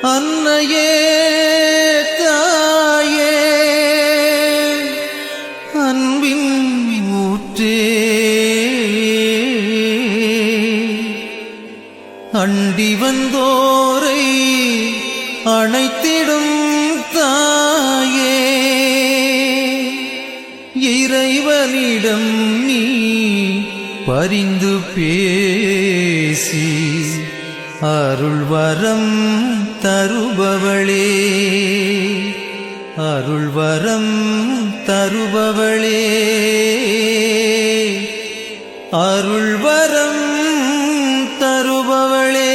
அன்னையே தாயே அன்பின் ஊற்றே அண்டி வந்தோரை அணைத்திடும் தாயே இறைவனிடம் நீ பரிந்து பேசி அருள்வரம் தருபவளே அருள்வரம் தருபவளே அருள்வரம் தருபவளே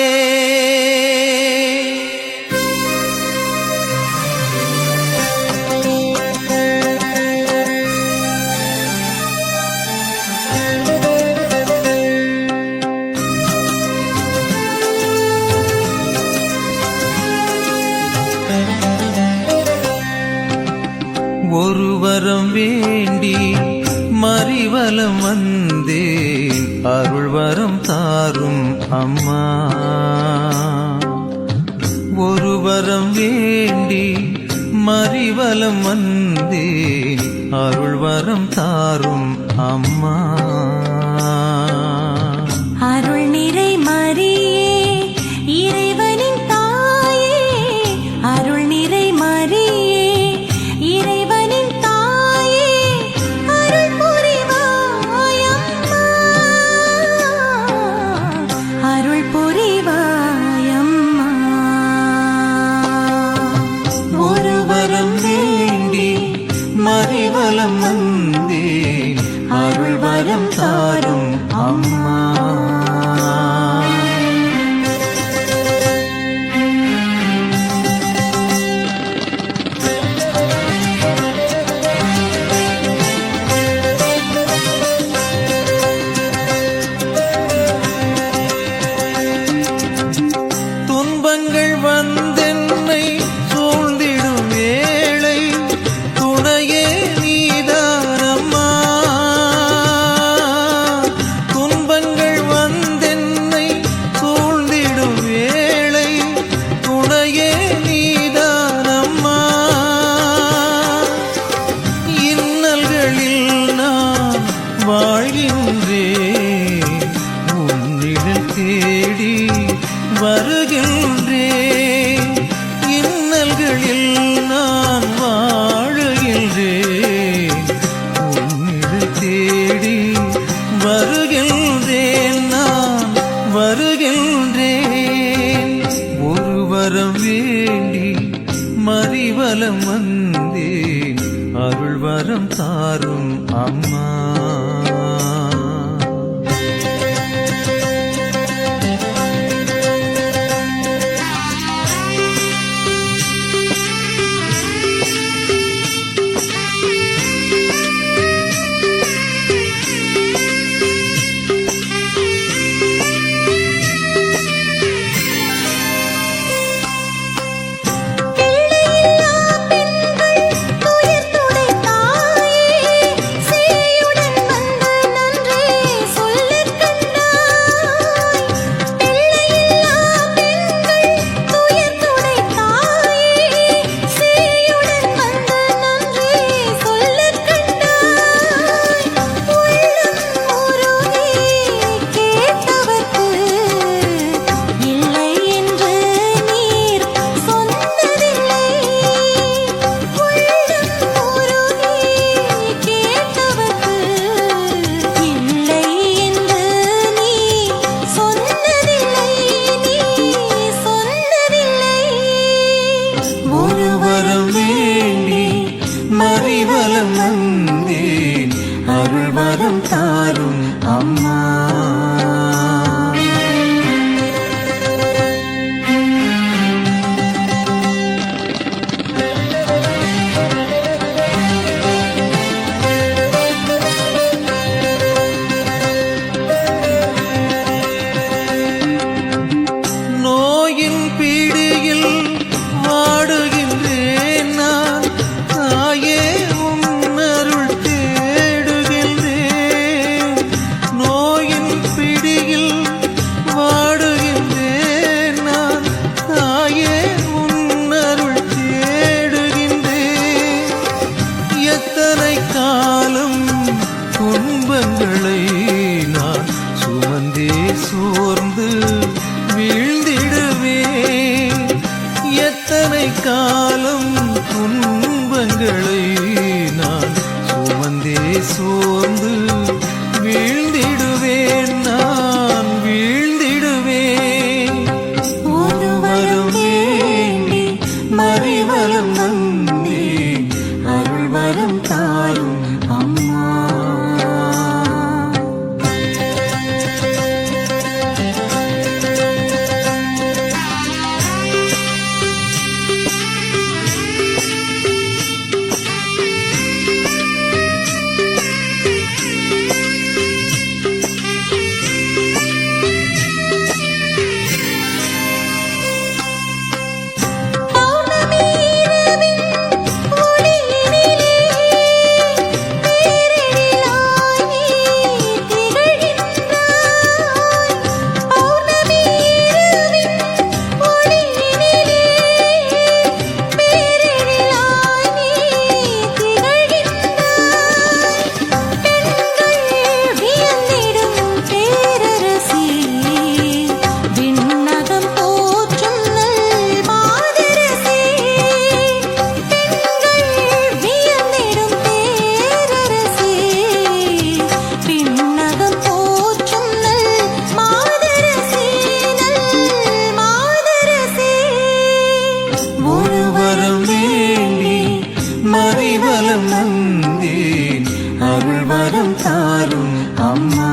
ஒரு வரம் வேண்டி மறிவலம் வந்தேன் அருள்வரம் தாரும் அம்மா ஒரு வரம் வேண்டி மறிவலம் வந்தேன் அருள்வரம் தாரும் அம்மா அருள் நிறை மரியே இறைவனின் தாயே அருள் நிறை மரியே இறைவனின் தாயே அருள் புரிவாயம்மா அருள் புரிவாயம்மா ஒரு வரம் வேண்டி மறிவலம் வந்தேன் அருள்வரம் தாரும் அம்மா துன்பங்கள் வந்தென்னை சூழ்ந்திடும் வேளை துணையே நீதானம்மா துன்பங்கள் வந்தென்னை சூழ்ந்திடும் வேளை துணையே நீதானம்மா இன்னல்களில் நான் வாழ்கின்றேன் உன்னிடம் தேடி வருகின்றேன் இன்னல்களில் நான் வாழுகின்றேன் உன்னிடம் தேடி வருகின்றேன் நான் வருகின்றேன் ஒரு வரம் வேண்டி மறிவலம் வந்தேன் அருள்வரம் தாரும் அம்மா துயர் துடை தாயே சேயுடன் வந்த எத்தனை காலம் துன்பங்களை நான் சுமந்தே சோர்ந்து வீழ்ந்திடுவேன், நான் வீழ்ந்திடுவேன். ஒரு வரம் வேண்டி மறிவலம் வந்தேன், அருள் வரம் தாரும் அம்மா. மறிவலம் வந்தேன், அருள் வரம் தாரும் அம்மா.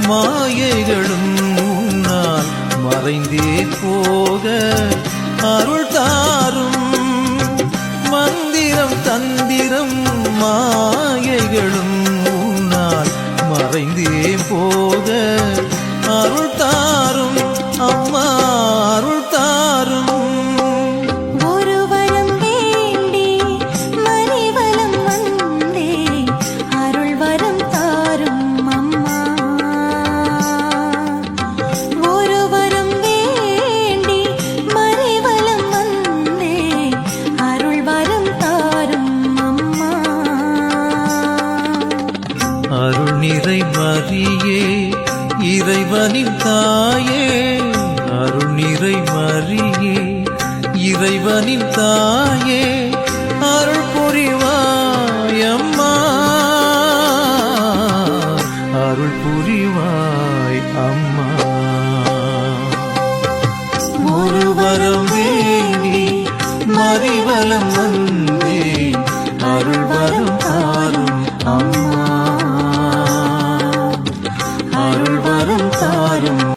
மாயைகளும் முன்னால் மறைந்தே போக அருள் தாரும். மந்திரம் தந்திரம் மாயைகளும் முன்னால் மறைந்தே போக அருள் தாரும் அம்மா, அருள் தாரும். அருள் நிறை மரியே இறைவனின் தாயே, அருள் நிறை மரியே இறைவனின் தாயே, அருள் புரிவாய் அம்மா, அருள் புரிவாய் அம்மா.